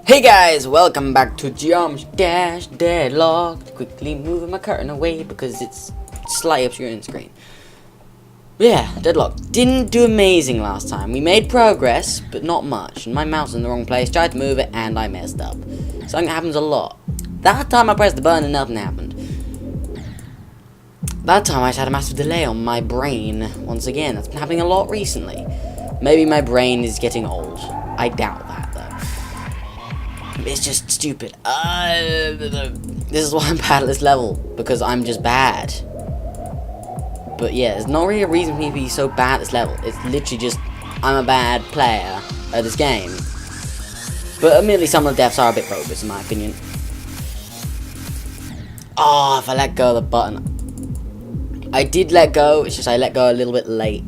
Hey guys, welcome back to Geometry Dash Deadlocked. Quickly moving my curtain away because it's slightly obscuring the screen. Yeah, Deadlocked. Didn't do amazing last time. We made progress, but not much. And my mouse was in the wrong place, tried to move it, and I messed up. Something that happens a lot. That time I pressed the button and nothing happened. That time I just had a massive delay on my brain. Once again, that's been happening a lot recently. Maybe my brain is getting old. I doubt that, though. It's just stupid. This is why I'm bad at this level, because I'm just bad. But yeah, there's not really a reason for me to be so bad at this level. It's literally just, I'm a bad player at this game. But admittedly, some of the deaths are a bit bogus, in my opinion. Oh, if I let go of the button. I did let go, it's just I let go a little bit late.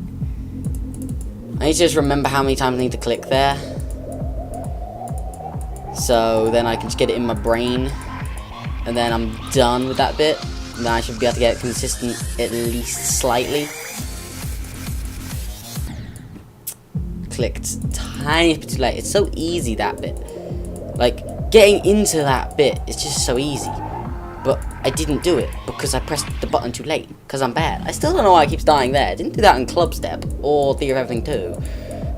I need to just remember how many times I need to click there. So then I can just get it in my brain. And then I'm done with that bit. And then I should be able to get it consistent at least slightly. Clicked tiny bit too late. It's so easy, that bit. Like, getting into that bit is just so easy. But I didn't do it because I pressed the button too late. Because I'm bad. I still don't know why I keep dying there. I didn't do that in Club Step or Theory of Everything 2.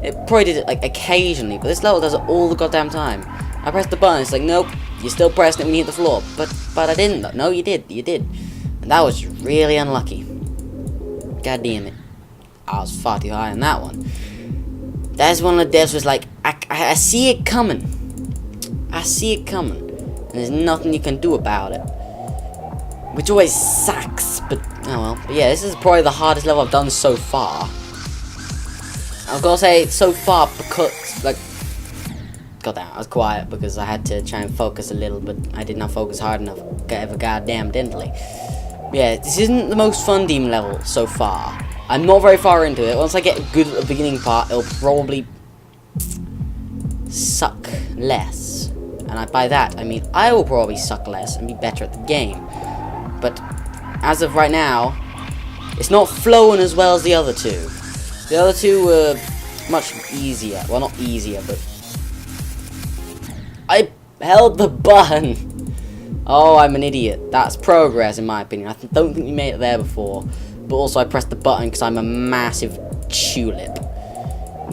It probably did it like occasionally, but this level does it all the goddamn time. I pressed the button, it's like, nope, you're still pressing it when you hit the floor. But I didn't though. No, you did. And that was really unlucky. God damn it. I was far too high on that one. That's one of the devs was like, I see it coming. I see it coming. And there's nothing you can do about it. Which always sucks, but oh well. But yeah, this is probably the hardest level I've done so far. I've got to say so far because, like, goddamn, I was quiet because I had to try and focus a little, but I did not focus hard enough, ever goddamn dentally. Yeah, this isn't the most fun Demon level so far. I'm not very far into it. Once I get good at the beginning part, it'll probably suck less. And by that, I mean I will probably suck less and be better at the game. But as of right now, it's not flowing as well as the other two. The other two were much easier. Well, not easier, but I held the button. Oh, I'm an idiot. That's progress, in my opinion. I don't think we made it there before. But also, I pressed the button because I'm a massive tulip.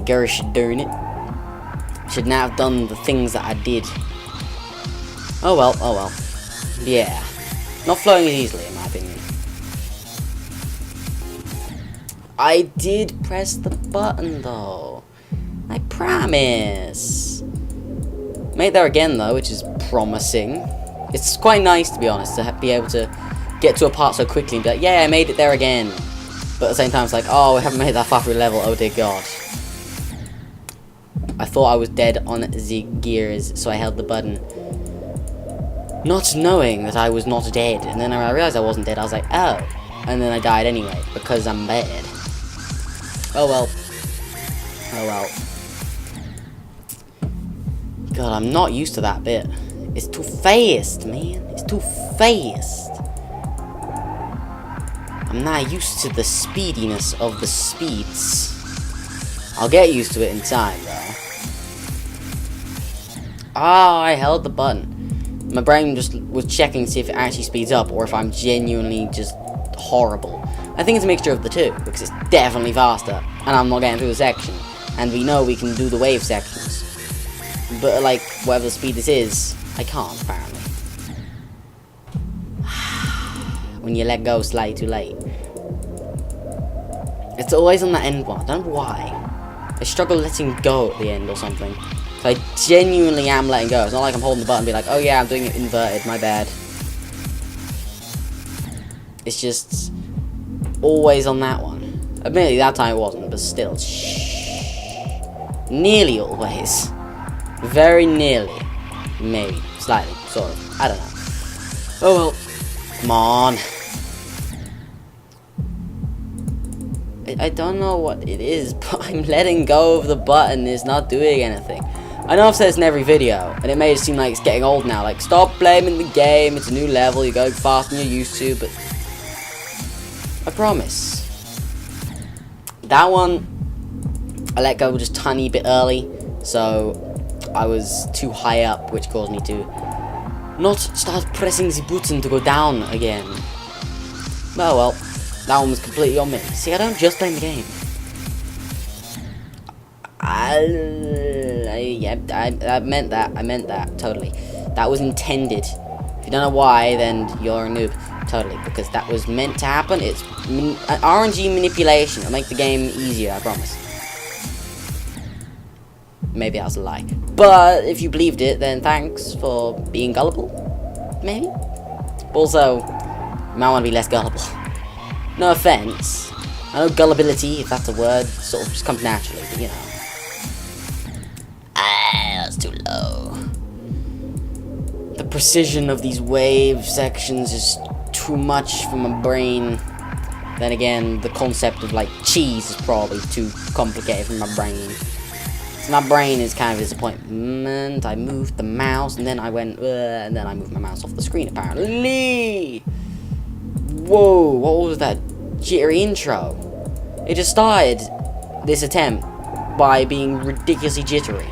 Gersh doing it. Should now have done the things that I did. Oh well, oh well. Yeah. Not flowing as easily, in my opinion. I did press the button, though. I promise. Made it there again, though, which is promising. It's quite nice, to be honest, to be able to get to a part so quickly and be like, yeah, I made it there again. But at the same time, it's like, oh, we haven't made that far through the level, oh dear God. I thought I was dead on the gears, so I held the button. Not knowing that I was not dead, and then I realized I wasn't dead, I was like, oh. And then I died anyway, because I'm bad. Oh well. Oh well. God, I'm not used to that bit. It's too fast, man. It's too fast. I'm not used to the speediness of the speeds. I'll get used to it in time, though. Ah, I held the button. My brain just was checking to see if it actually speeds up, or if I'm genuinely just horrible. I think it's a mixture of the two, because it's definitely faster, and I'm not getting through the section. And we know we can do the wave sections. But, like, whatever the speed this is, I can't, apparently. When you let go slightly too late. It's always on that end one. I don't know why. I struggle letting go at the end or something. So I genuinely am letting go. It's not like I'm holding the button and be like, oh yeah, I'm doing it inverted, my bad. It's just always on that one. Admittedly, that time it wasn't, but still. Nearly always. Very nearly. Maybe. Slightly. Sort of. I don't know. Oh well. Come on. I don't know what it is, but I'm letting go of the button. It's not doing anything. I know I've said this in every video, and it may seem like it's getting old now. Like, stop blaming the game. It's a new level. You're going faster than you're used to, but I promise. That one, I let go just a tiny bit early, so I was too high up, which caused me to not start pressing the button to go down again. Oh well, that one was completely on me. See, I don't just play the game. I meant that. I meant that, totally. That was intended. If you don't know why, then you're a noob. Totally, because that was meant to happen. It's RNG manipulation. It'll make the game easier, I promise. Maybe that was a lie. But if you believed it, then thanks for being gullible. Maybe. Also, you might want to be less gullible. No offense. I know gullibility, if that's a word, sort of just comes naturally, but you know. That's too low. The precision of these wave sections is too much for my brain. Then again, the concept of like cheese is probably too complicated for my brain. So my brain is kind of a disappointment. I moved the mouse and then I went, and then I moved my mouse off the screen apparently. Whoa, what was that jittery intro? It just started this attempt by being ridiculously jittery.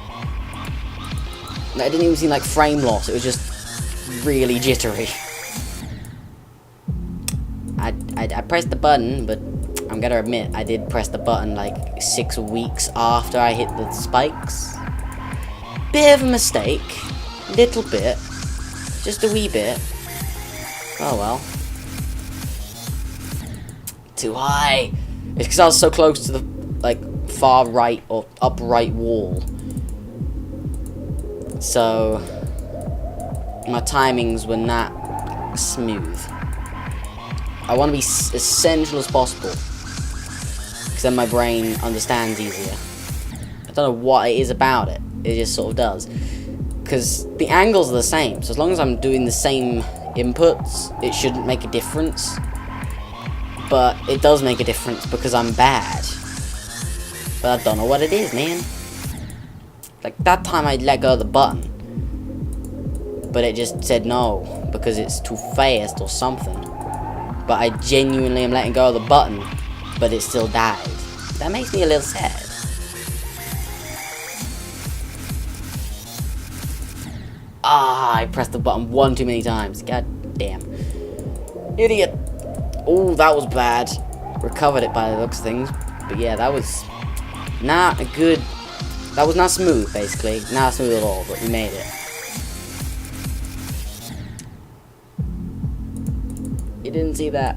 It didn't even seem like frame loss, it was just really jittery. I pressed the button, but I'm gonna admit, I did press the button like 6 weeks after I hit the spikes. Bit of a mistake. Little bit. Just a wee bit. Oh well. Too high. It's because I was so close to the like far right or upright wall. So my timings were not smooth. I want to be as central as possible, because then my brain understands easier. I don't know what it is about it. It just sort of does. Because the angles are the same, so as long as I'm doing the same inputs, it shouldn't make a difference. But it does make a difference because I'm bad. But I don't know what it is, man. Like, that time I let go of the button, but it just said no, because it's too fast or something. But I genuinely am letting go of the button, but it still died. That makes me a little sad. Ah, I pressed the button one too many times. God damn. Idiot. Oh, that was bad. Recovered it by the looks of things. But yeah, that was not a good... That was not smooth, basically. Not smooth at all, but we made it. You didn't see that?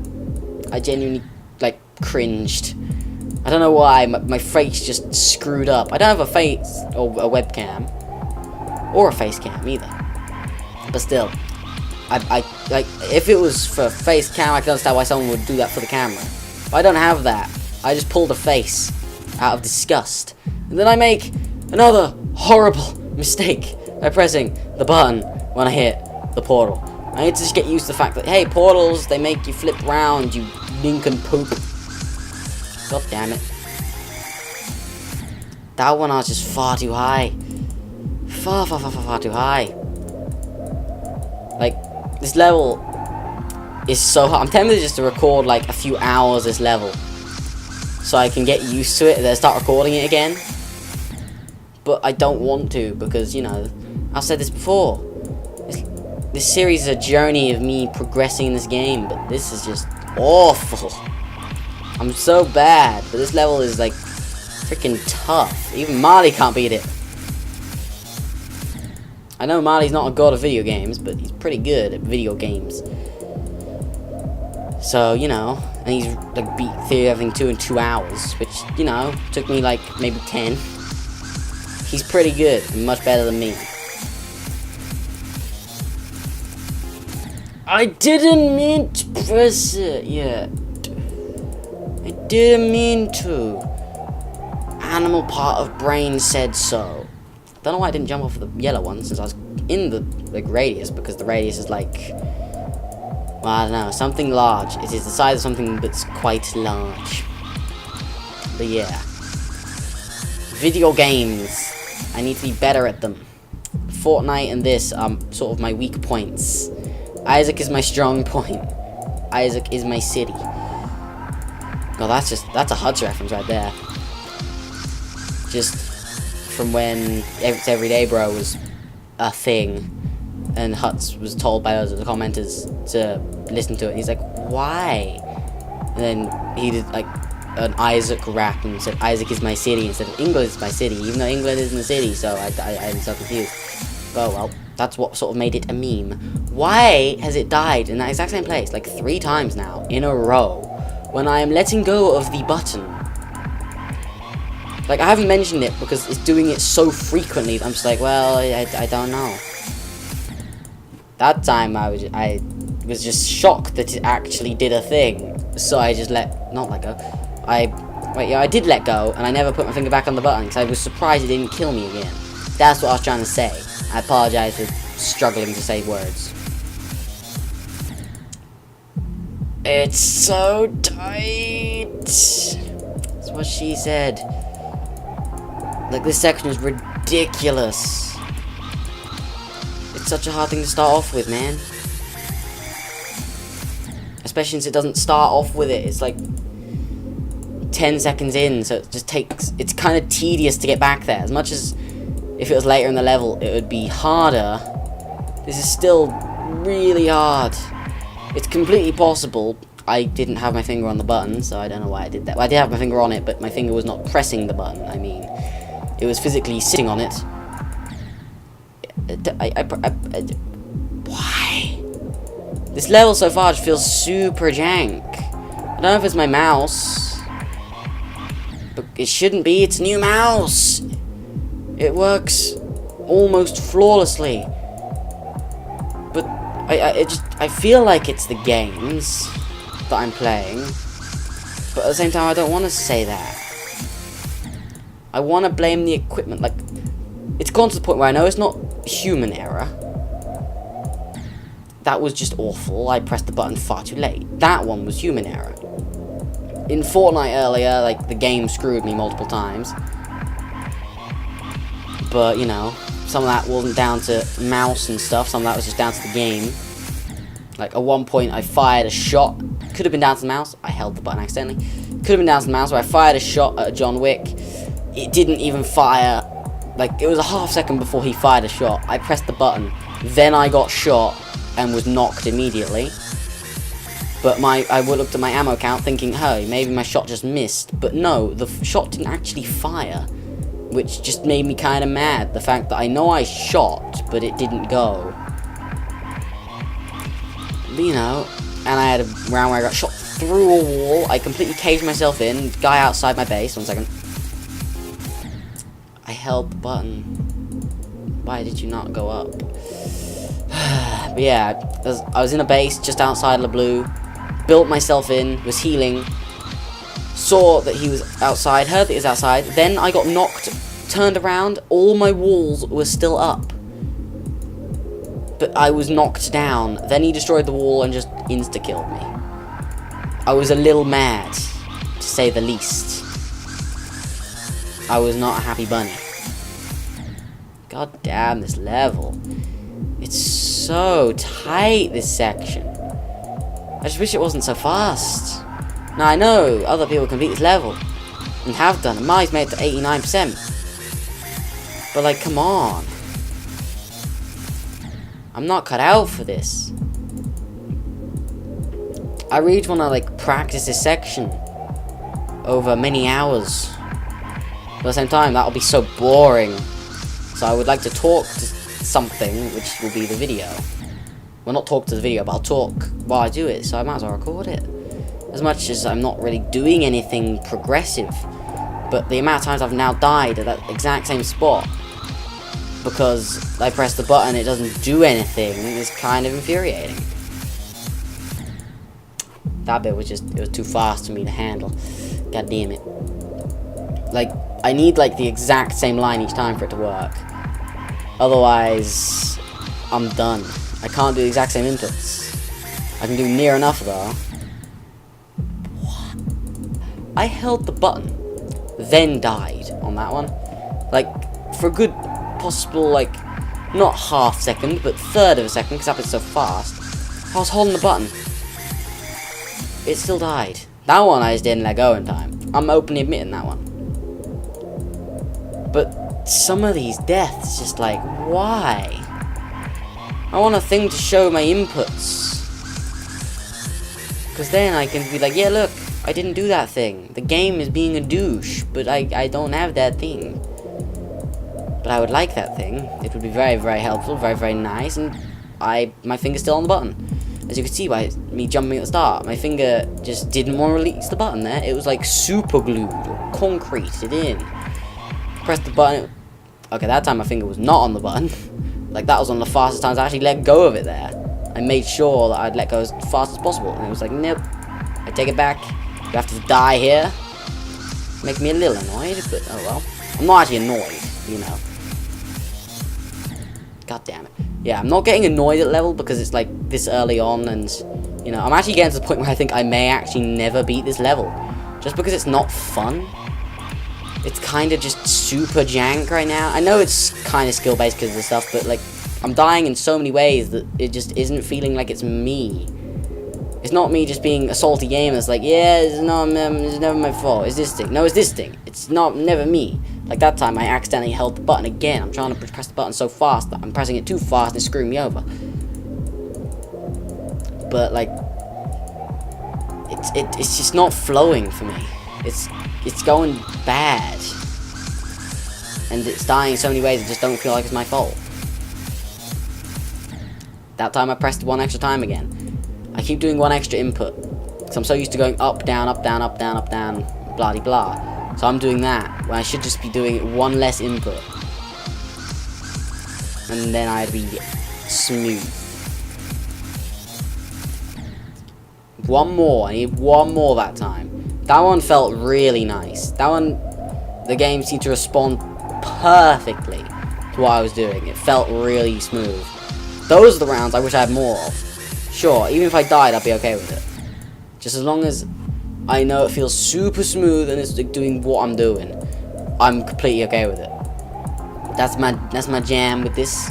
I genuinely, like, cringed. I don't know why, my face just screwed up. I don't have a face, or a webcam, or a face cam either. But still, I like, if it was for face cam, I can understand why someone would do that for the camera. But I don't have that. I just pulled a face out of disgust. And then I make another horrible mistake by pressing the button when I hit the portal. I need to just get used to the fact that, hey, portals, they make you flip round, you nincompoop. God damn it. That one I was just far too high. Far too high. Like, this level is so hard. I'm tempted just to record, like, a few hours this level, so I can get used to it and then start recording it again. But I don't want to, because, you know, I've said this before. This series is a journey of me progressing in this game, but this is just awful. I'm so bad, but this level is, like, freaking tough. Even Marley can't beat it. I know Marley's not a god of video games, but he's pretty good at video games. So, you know, and he's, like, beat Theory of Everything 2 in 2 hours, which, you know, took me, like, maybe 10. He's pretty good, and much better than me. I didn't mean to press it yet. I didn't mean to. Animal part of brain said so. Don't know why I didn't jump off the yellow one, since I was in the, like, radius, because the radius is like, well, I don't know, something large. It is the size of something that's quite large. But yeah. Video games. I need to be better at them. Fortnite and this are sort of my weak points. Isaac is my strong point. Isaac is my city. Oh, that's a HUD's reference right there. Just from when It's Everyday Bro was a thing, and Huts was told by us, the commenters, to listen to it. He's like, why? And then he did like an Isaac rap and said, Isaac is my city instead of England is my city, even though England isn't a city, so I'm so confused. Oh well, that's what sort of made it a meme. Why has it died in that exact same place, like 3 times now, in a row, when I am letting go of the button? Like, I haven't mentioned it because it's doing it so frequently that I'm just like, well, I don't know. That time I was just shocked that it actually did a thing, so I just not let go. I did let go, and I never put my finger back on the button because I was surprised it didn't kill me again. That's what I was trying to say. I apologize for struggling to say words. It's so tight. That's what she said. Like, this section is ridiculous. It's such a hard thing to start off with, man. Especially since it doesn't start off with it. It's like 10 seconds in, so it just takes... It's kind of tedious to get back there. As much as if it was later in the level, it would be harder. This is still really hard. It's completely possible. I didn't have my finger on the button, so I don't know why I did that. Well, I did have my finger on it, but my finger was not pressing the button. I mean, it was physically sitting on it. Why? This level so far just feels super jank. I don't know if it's my mouse, but it shouldn't be. It's a new mouse. It works almost flawlessly. But I feel like it's the games that I'm playing, but at the same time I don't want to say that. I want to blame the equipment. Like, it's gone to the point where I know it's not human error. That was just awful. I pressed the button far too late. That one was human error. In Fortnite earlier, like, the game screwed me multiple times. But, you know, some of that wasn't down to mouse and stuff. Some of that was just down to the game. Like, at one point I fired a shot. Could have been down to the mouse. I held the button accidentally. Could have been down to the mouse where I fired a shot at John Wick. It didn't even fire. Like, it was a half second before he fired a shot. I pressed the button. Then I got shot and was knocked immediately. But I looked at my ammo count thinking, hey, maybe my shot just missed. But no, the shot didn't actually fire. Which just made me kind of mad. The fact that I know I shot, but it didn't go. You know, and I had a round where I got shot through a wall. I completely caged myself in. Guy outside my base. 1 second. I held the button. Why did you not go up? But yeah, I was in a base just outside Le Bleu. Built myself in. Was healing. Saw that he was outside. Heard that he was outside. Then I got knocked. Turned around. All my walls were still up. But I was knocked down. Then he destroyed the wall and just insta-killed me. I was a little mad, to say the least. I was not a happy bunny. God damn this level. It's so tight, this section. I just wish it wasn't so fast. Now I know other people complete this level. And have done. And mine's made it to 89%. But like, come on. I'm not cut out for this. I really want to like practice this section over many hours. But at the same time, that'll be so boring. So I would like to talk to something, which will be the video. Well, not talk to the video, but I'll talk while I do it. So I might as well record it. As much as I'm not really doing anything progressive. But the amount of times I've now died at that exact same spot because I press the button, it doesn't do anything, is kind of infuriating. That bit was just, it was too fast for me to handle. God damn it. Like, I need like the exact same line each time for it to work. Otherwise, I'm done. I can't do the exact same inputs. I can do near enough though. What? I held the button, then died on that one. Like, for a good possible, like, not half second, but third of a second, because that was so fast. I was holding the button. It still died. That one I just didn't let go in time. I'm openly admitting that one. But some of these deaths, just like, why? I want a thing to show my inputs. Because then I can be like, yeah, look, I didn't do that thing. The game is being a douche, but I don't have that thing. But I would like that thing. It would be very, very helpful, very, very nice, and my finger's still on the button. As you can see by me jumping at the start, my finger just didn't want to release the button there. It was like super glued or concreted in. Press the button. Okay, that time my finger was not on the button. Like, that was one of the fastest times I actually let go of it there. I made sure that I'd let go as fast as possible, and it was like, nope. I take it back. You have to die here. Make me a little annoyed, but oh well. I'm not actually annoyed, you know. God damn it. Yeah, I'm not getting annoyed at level because it's like this early on, and you know, I'm actually getting to the point where I think I may actually never beat this level. Just because it's not fun. It's kind of just super jank right now. I know it's kind of skill based because of the stuff, but like, I'm dying in so many ways that it just isn't feeling like it's me. It's not me just being a salty gamer. It's like, yeah, it's never my fault. It's this thing. No, it's this thing. It's never me. Like that time, I accidentally held the button again. I'm trying to press the button so fast that I'm pressing it too fast and it's screwing me over. But like, it's just not flowing for me. It's going bad, and it's dying in so many ways. I just don't feel like it's my fault. That time I pressed one extra time again. I keep doing one extra input because I'm so used to going up, down, up, down, up, down, up, down, blah de blah. So I'm doing that when I should just be doing one less input, and then I'd be smooth. One more. I need one more that time. That one felt really nice. That one, the game seemed to respond perfectly to what I was doing. It felt really smooth. Those are the rounds I wish I had more of. Sure, even if I died, I'd be okay with it. Just as long as I know it feels super smooth and it's like doing what I'm doing, I'm completely okay with it. That's my jam with this.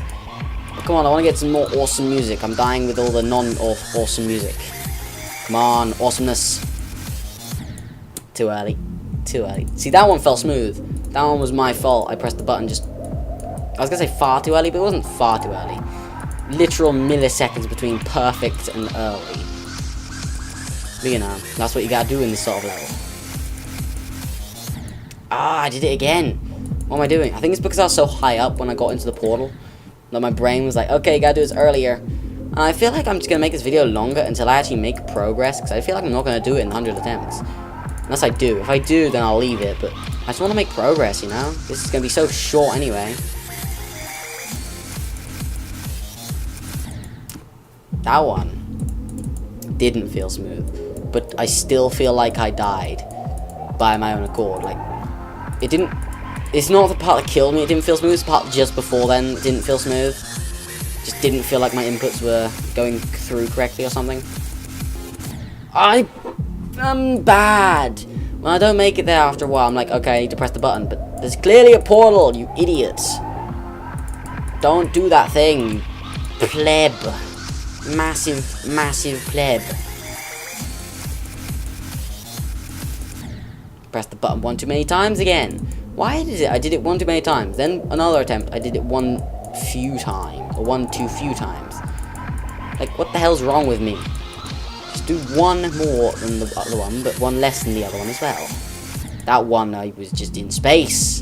But come on, I want to get some more awesome music. I'm dying with all the non-awesome music. Come on, awesomeness. Too early. Too early. See, that one fell smooth. That one was my fault. I pressed the button just... I was going to say far too early, but it wasn't far too early. Literal milliseconds between perfect and early. But you know, that's what you gotta do in this sort of level. Ah, I did it again. What am I doing? I think it's because I was so high up when I got into the portal that my brain was like, okay, you gotta do this earlier. And I feel like I'm just gonna make this video longer until I actually make progress, because I feel like I'm not gonna do it in 100 attempts. Unless I do. If I do, then I'll leave it, but I just want to make progress, you know? This is gonna be so short anyway. That one didn't feel smooth, but I still feel like I died by my own accord. Like, it didn't... It's not the part that killed me, it didn't feel smooth. It's the part just before then didn't feel smooth. Just didn't feel like my inputs were going through correctly or something. I'm bad. When I don't make it there after a while, I'm like, okay, I need to press the button, but there's clearly a portal, you idiots. Don't do that thing, you pleb. Massive, massive pleb. Press the button one too many times again. Why did it? I did it one too many times. Then another attempt, I did it one few times. Or one too few times. Like, what the hell's wrong with me? Just do one more than the other one, but one less than the other one as well. That one, I was just in space.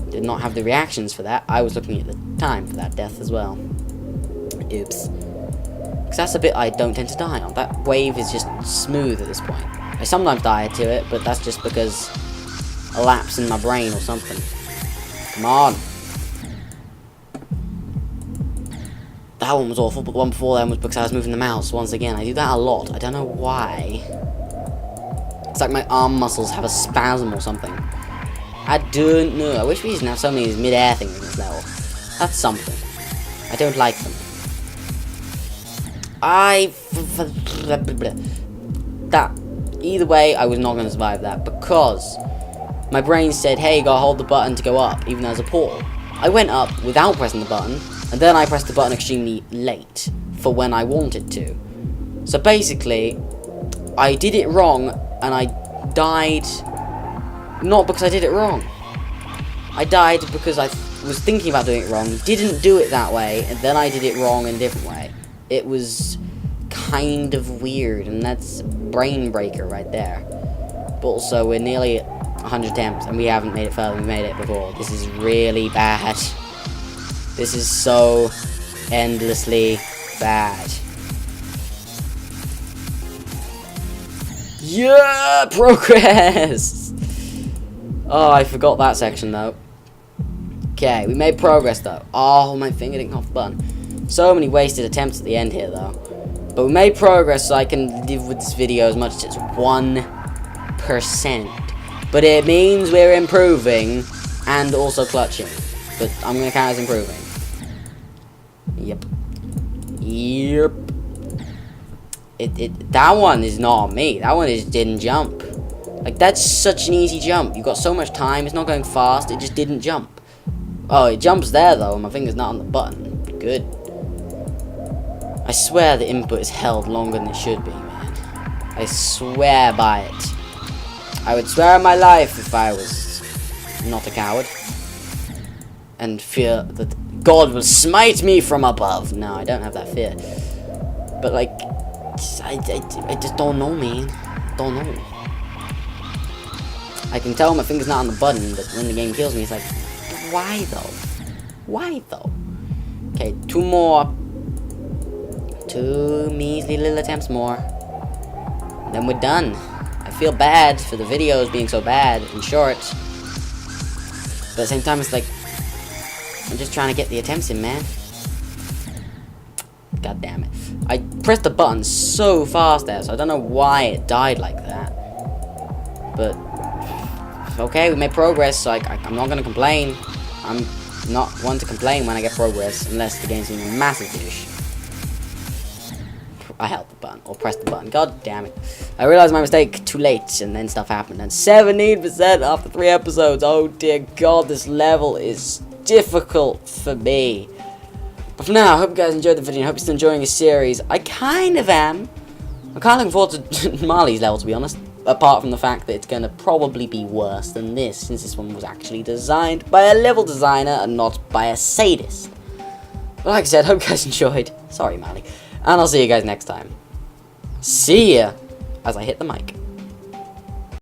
Did not have the reactions for that. I was looking at the time for that death as well. Oops. Because that's a bit I don't tend to die on. That wave is just smooth at this point. I sometimes die to it, but that's just because a lapse in my brain or something. Come on. That one was awful, but the one before then was because I was moving the mouse once again. I do that a lot. I don't know why. It's like my arm muscles have a spasm or something. I don't know. I wish we didn't have so many of these mid-air things in this level. That's something. I don't like them. That. Either way, I was not going to survive that because my brain said, hey, you gotta hold the button to go up, even though there's a portal. I went up without pressing the button, and then I pressed the button extremely late for when I wanted to. So basically, I did it wrong, and I died not because I did it wrong. I died because I was thinking about doing it wrong, didn't do it that way, and then I did it wrong in a different way. It was kind of weird, and that's brain breaker right there. But also, we're nearly 100 attempts, and we haven't made it further than we made it before. This is really bad. This is so endlessly bad. Yeah, progress! Oh, I forgot that section, though. Okay, we made progress, though. Oh, my finger didn't come off the button. So many wasted attempts at the end here, though. But we made progress, so I can live with this video as much as 1%. But it means we're improving and also clutching. But I'm going to count as improving. Yep. Yep. That one is not on me. That one just didn't jump. Like, that's such an easy jump. You've got so much time. It's not going fast. It just didn't jump. Oh, it jumps there, though. My finger's not on the button. Good. I swear the input is held longer than it should be, man. I swear by it. I would swear on my life if I was not a coward. And fear that God will smite me from above. No, I don't have that fear. But, like, I just don't know, man. Don't know. I can tell my finger's not on the button, but when the game kills me, it's like, why though? Why though? Okay, 2 more. 2 measly little attempts more. Then we're done. I feel bad for the videos being so bad and short. But at the same time, it's like, I'm just trying to get the attempts in, man. God damn it. I pressed the button so fast there, so I don't know why it died like that. But, okay, we made progress, so I'm not going to complain. I'm not one to complain when I get progress, unless the game's in a massive douche. I held the button, or pressed the button. God damn it. I realized my mistake too late, and then stuff happened. And 17% after 3 episodes. Oh dear God, this level is difficult for me. But for now, I hope you guys enjoyed the video. I hope you're still enjoying the series. I kind of am. I'm kind of looking forward to Marley's level, to be honest. Apart from the fact that it's going to probably be worse than this, since this one was actually designed by a level designer and not by a sadist. But like I said, hope you guys enjoyed. Sorry, Marley. And I'll see you guys next time. See ya! As I hit the mic.